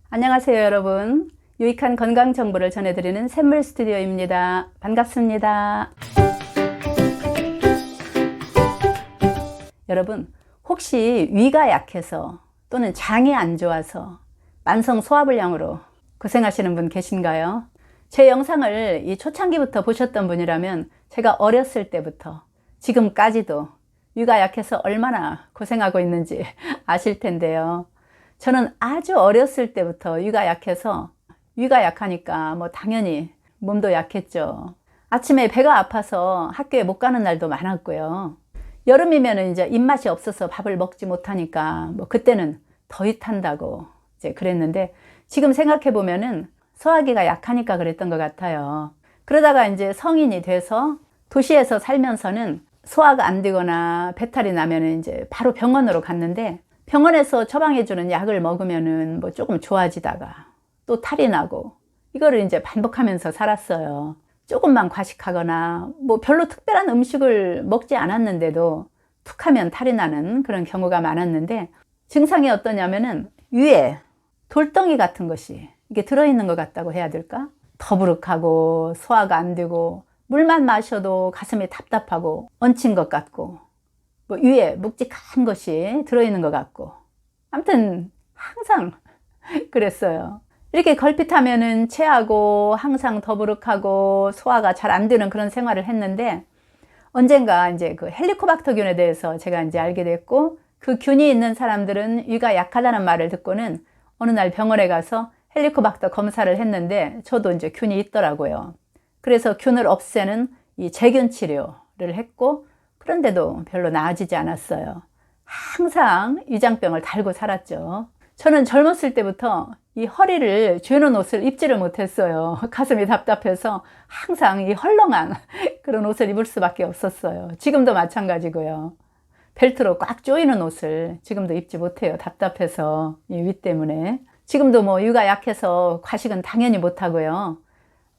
안녕하세요, 여러분. 유익한 건강 정보를 전해드리는 샘물 스튜디오입니다. 반갑습니다. 여러분, 혹시 위가 약해서 또는 장이 안 좋아서 만성 소화불량으로 고생하시는 분 계신가요? 제 영상을 이 초창기부터 보셨던 분이라면 제가 어렸을 때부터 지금까지도 위가 약해서 얼마나 고생하고 있는지 아실 텐데요. 저는 아주 어렸을 때부터 위가 약해서, 위가 약하니까 뭐 당연히 몸도 약했죠. 아침에 배가 아파서 학교에 못 가는 날도 많았고요. 여름이면 이제 입맛이 없어서 밥을 먹지 못하니까 뭐 그때는 더위 탄다고 이제 그랬는데, 지금 생각해 보면은 소화기가 약하니까 그랬던 것 같아요. 그러다가 이제 성인이 돼서 도시에서 살면서는 소화가 안 되거나 배탈이 나면은 이제 바로 병원으로 갔는데, 병원에서 처방해주는 약을 먹으면은 뭐 조금 좋아지다가 또 탈이 나고, 이거를 이제 반복하면서 살았어요. 조금만 과식하거나 뭐 별로 특별한 음식을 먹지 않았는데도 툭 하면 탈이 나는 그런 경우가 많았는데, 증상이 어떠냐면은 위에 돌덩이 같은 것이 이게 들어있는 것 같다고 해야 될까? 더부룩하고 소화가 안 되고, 물만 마셔도 가슴이 답답하고 얹힌 것 같고, 뭐 위에 묵직한 것이 들어있는 것 같고, 아무튼 항상 그랬어요. 이렇게 걸핏하면은 체하고 항상 더부룩하고 소화가 잘 안 되는 그런 생활을 했는데, 언젠가 이제 그 헬리코박터균에 대해서 제가 이제 알게 됐고, 그 균이 있는 사람들은 위가 약하다는 말을 듣고는 어느 날 병원에 가서 헬리코박터 검사를 했는데 저도 이제 균이 있더라고요. 그래서 균을 없애는 이 제균 치료를 했고, 그런데도 별로 나아지지 않았어요. 항상 위장병을 달고 살았죠. 저는 젊었을 때부터 이 허리를 죄는 옷을 입지를 못했어요. 가슴이 답답해서 항상 이 헐렁한 그런 옷을 입을 수밖에 없었어요. 지금도 마찬가지고요. 벨트로 꽉 조이는 옷을 지금도 입지 못해요. 답답해서, 이 위 때문에. 지금도 뭐 위가 약해서 과식은 당연히 못하고요.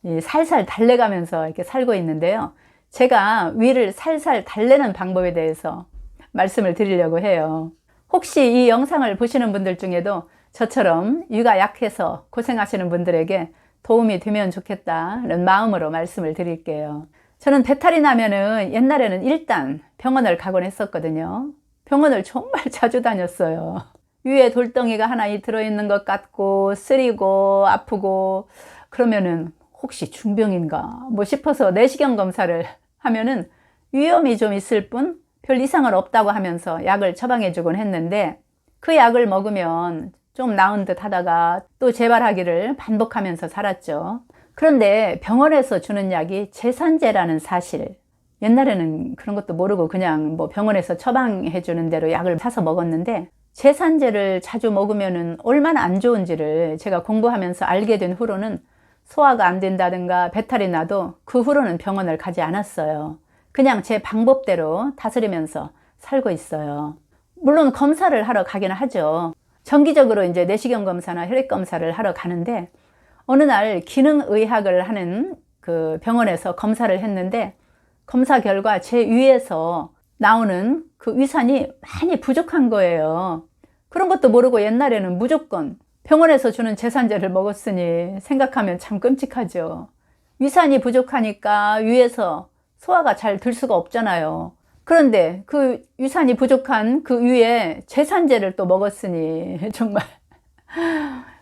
이 살살 달래가면서 이렇게 살고 있는데요. 제가 위를 살살 달래는 방법에 대해서 말씀을 드리려고 해요. 혹시 이 영상을 보시는 분들 중에도 저처럼 위가 약해서 고생하시는 분들에게 도움이 되면 좋겠다는 마음으로 말씀을 드릴게요. 저는 배탈이 나면은 옛날에는 일단 병원을 가곤 했었거든요. 병원을 정말 자주 다녔어요. 위에 돌덩이가 하나 들어있는 것 같고 쓰리고 아프고, 그러면은 혹시 중병인가 뭐 싶어서 내시경 검사를 하면은 위험이 좀 있을 뿐 별 이상은 없다고 하면서 약을 처방해 주곤 했는데, 그 약을 먹으면 좀 나은 듯 하다가 또 재발하기를 반복하면서 살았죠. 그런데 병원에서 주는 약이 제산제라는 사실, 옛날에는 그런 것도 모르고 그냥 뭐 병원에서 처방해 주는 대로 약을 사서 먹었는데, 제산제를 자주 먹으면은 얼마나 안 좋은지를 제가 공부하면서 알게 된 후로는 소화가 안 된다든가 배탈이 나도 그 후로는 병원을 가지 않았어요. 그냥 제 방법대로 다스리면서 살고 있어요. 물론 검사를 하러 가기는 하죠. 정기적으로 이제 내시경 검사나 혈액 검사를 하러 가는데, 어느 날 기능의학을 하는 그 병원에서 검사를 했는데, 검사 결과 제 위에서 나오는 그 위산이 많이 부족한 거예요. 그런 것도 모르고 옛날에는 무조건 병원에서 주는 제산제를 먹었으니 생각하면 참 끔찍하죠. 위산이 부족하니까 위에서 소화가 잘 될 수가 없잖아요. 그런데 그 위산이 부족한 그 위에 제산제를 또 먹었으니 정말.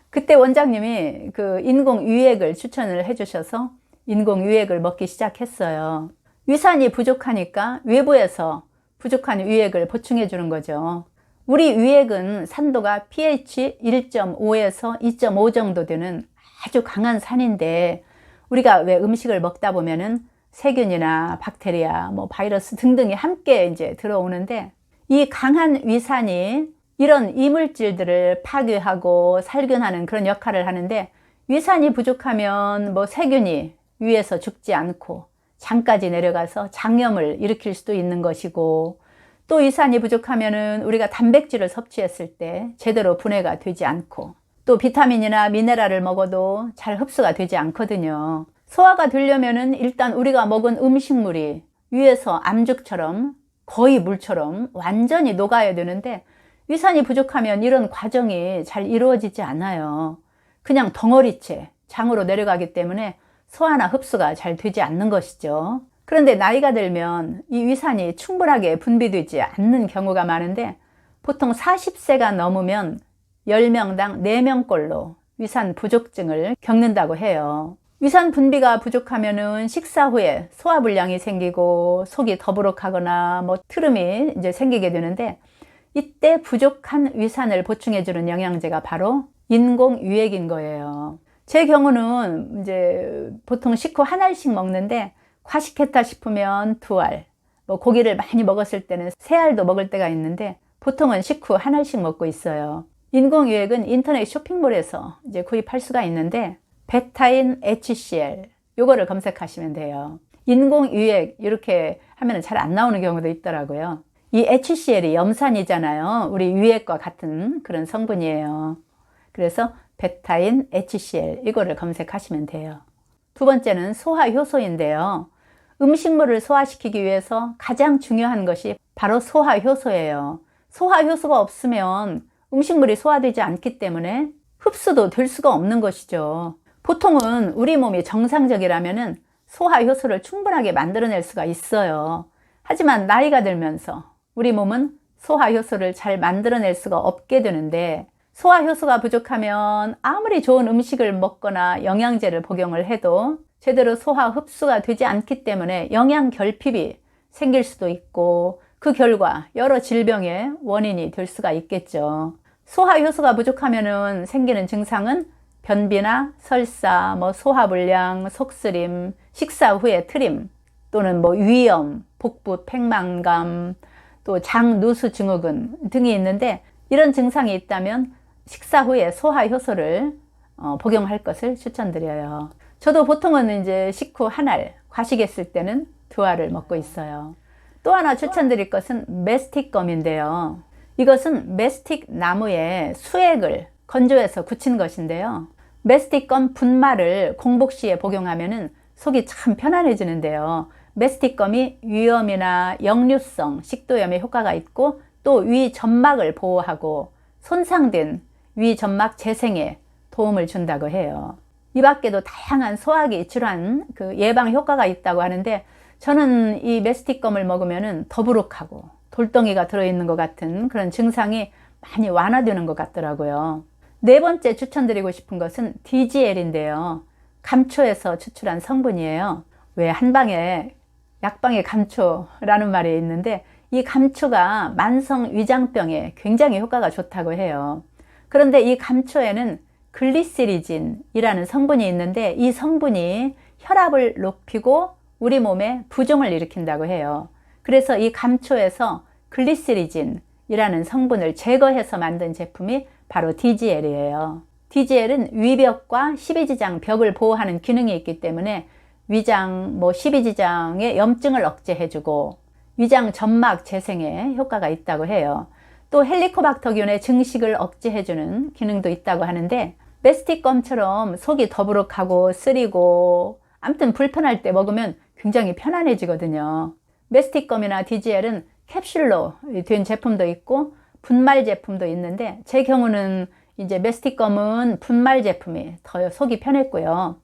그때 원장님이 그 인공위액을 추천을 해주셔서 인공위액을 먹기 시작했어요. 위산이 부족하니까 외부에서 부족한 위액을 보충해 주는 거죠. 우리 위액은 산도가 pH 1.5에서 2.5 정도 되는 아주 강한 산인데, 우리가 왜 음식을 먹다 보면은 세균이나 박테리아, 뭐 바이러스 등등이 함께 이제 들어오는데, 이 강한 위산이 이런 이물질들을 파괴하고 살균하는 그런 역할을 하는데, 위산이 부족하면 뭐 세균이 위에서 죽지 않고 장까지 내려가서 장염을 일으킬 수도 있는 것이고, 또 위산이 부족하면은 우리가 단백질을 섭취했을 때 제대로 분해가 되지 않고, 또 비타민이나 미네랄을 먹어도 잘 흡수가 되지 않거든요. 소화가 되려면은 일단 우리가 먹은 음식물이 위에서 암죽처럼 거의 물처럼 완전히 녹아야 되는데, 위산이 부족하면 이런 과정이 잘 이루어지지 않아요. 그냥 덩어리째 장으로 내려가기 때문에 소화나 흡수가 잘 되지 않는 것이죠. 그런데 나이가 들면 이 위산이 충분하게 분비되지 않는 경우가 많은데 보통 40세가 넘으면 10명당 4명꼴로 위산 부족증을 겪는다고 해요. 위산 분비가 부족하면은 식사 후에 소화불량이 생기고 속이 더부룩하거나 뭐 트름이 이제 생기게 되는데 이때 부족한 위산을 보충해주는 영양제가 바로 인공유액인 거예요. 제 경우는 이제 보통 식후 한 알씩 먹는데 과식했다 싶으면 2알, 뭐 고기를 많이 먹었을 때는 3알도 먹을 때가 있는데 보통은 식후 한 알씩 먹고 있어요. 인공유액은 인터넷 쇼핑몰에서 이제 구입할 수가 있는데 베타인 HCl 요거를 검색하시면 돼요. 인공유액 이렇게 하면 잘 안 나오는 경우도 있더라고요. 이 HCl이 염산이잖아요. 우리 유액과 같은 그런 성분이에요. 그래서 베타인 HCl 이거를 검색하시면 돼요. 두 번째는 소화효소인데요. 음식물을 소화시키기 위해서 가장 중요한 것이 바로 소화효소예요. 소화효소가 없으면 음식물이 소화되지 않기 때문에 흡수도 될 수가 없는 것이죠. 보통은 우리 몸이 정상적이라면은 소화효소를 충분하게 만들어낼 수가 있어요. 하지만 나이가 들면서 우리 몸은 소화효소를 잘 만들어낼 수가 없게 되는데 소화효소가 부족하면 아무리 좋은 음식을 먹거나 영양제를 복용을 해도 제대로 소화 흡수가 되지 않기 때문에 영양 결핍이 생길 수도 있고 그 결과 여러 질병의 원인이 될 수가 있겠죠. 소화효소가 부족하면 생기는 증상은 변비나 설사, 뭐 소화불량, 속쓰림, 식사 후에 트림 또는 뭐 위염, 복부 팽만감, 또 장누수 증후군 등이 있는데 이런 증상이 있다면 식사 후에 소화효소를 복용할 것을 추천드려요. 저도 보통은 이제 식후 1알, 과식했을 때는 2알을 먹고 있어요. 또 하나 추천드릴 것은 메스틱검인데요. 이것은 메스틱 나무의 수액을 건조해서 굳힌 것인데요. 메스틱검 분말을 공복 시에 복용하면 속이 참 편안해지는데요. 메스틱검이 위염이나 역류성 식도염에 효과가 있고 또 위 점막을 보호하고 손상된 위 점막 재생에 도움을 준다고 해요. 이 밖에도 다양한 소화기 질환 예방 효과가 있다고 하는데 저는 이 메스틱검을 먹으면 더부룩하고 돌덩이가 들어있는 것 같은 그런 증상이 많이 완화되는 것 같더라고요. 네 번째 추천드리고 싶은 것은 DGL인데요. 감초에서 추출한 성분이에요. 왜 한방에 약방에 감초라는 말이 있는데 이 감초가 만성 위장병에 굉장히 효과가 좋다고 해요. 그런데 이 감초에는 글리시리진이라는 성분이 있는데 이 성분이 혈압을 높이고 우리 몸에 부종을 일으킨다고 해요. 그래서 이 감초에서 글리시리진이라는 성분을 제거해서 만든 제품이 바로 DGL이에요. DGL은 위벽과 십이지장 벽을 보호하는 기능이 있기 때문에 위장, 십이지장의 염증을 억제해주고 위장 점막 재생에 효과가 있다고 해요. 또 헬리코박터균의 증식을 억제해주는 기능도 있다고 하는데 메스틱검처럼 속이 더부룩하고 쓰리고 아무튼 불편할 때 먹으면 굉장히 편안해지거든요. 메스틱검이나 DGL은 캡슐로 된 제품도 있고 분말 제품도 있는데 제 경우는 이제 메스틱검은 분말 제품이 더 속이 편했고요.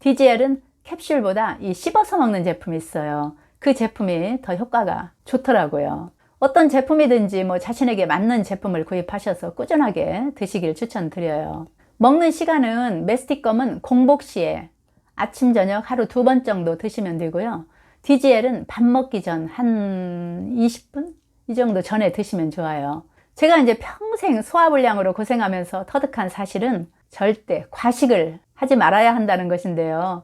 DGL은 캡슐보다 이 씹어서 먹는 제품이 있어요. 그 제품이 더 효과가 좋더라고요. 어떤 제품이든지 자신에게 맞는 제품을 구입하셔서 꾸준하게 드시길 추천드려요. 먹는 시간은 메스틱검은 공복 시에 아침 저녁 하루 2번 정도 드시면 되고요. DGL은 밥 먹기 전 한 20분? 이 정도 전에 드시면 좋아요. 제가 이제 평생 소화불량으로 고생하면서 터득한 사실은 절대 과식을 하지 말아야 한다는 것인데요.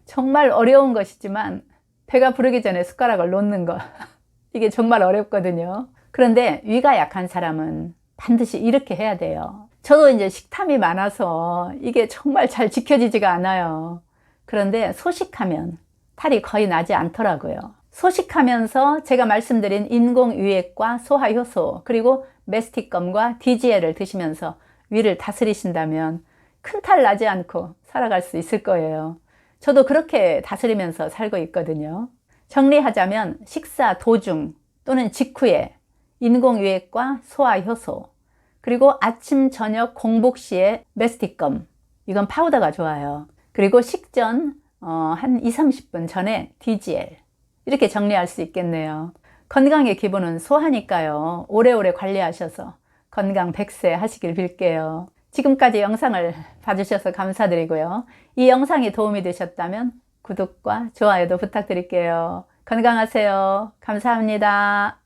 정말 어려운 것이지만 배가 부르기 전에 숟가락을 놓는 거 이게 정말 어렵거든요. 그런데 위가 약한 사람은 반드시 이렇게 해야 돼요. 저도 이제 식탐이 많아서 이게 정말 잘 지켜지지가 않아요. 그런데 소식하면 탈이 거의 나지 않더라고요. 소식하면서 제가 말씀드린 인공유액과 소화효소 그리고 메스틱검과 DGL을 드시면서 위를 다스리신다면 큰 탈 나지 않고 살아갈 수 있을 거예요. 저도 그렇게 다스리면서 살고 있거든요. 정리하자면 식사 도중 또는 직후에 인공유액과 소화효소 그리고 아침 저녁 공복 시에 메스틱검 이건 파우더가 좋아요. 그리고 식전 한 2~30분 전에 DGL 이렇게 정리할 수 있겠네요. 건강의 기본은 소화니까요. 오래오래 관리하셔서 건강 100세 하시길 빌게요. 지금까지 영상을 봐주셔서 감사드리고요. 이 영상이 도움이 되셨다면 구독과 좋아요도 부탁드릴게요. 건강하세요. 감사합니다.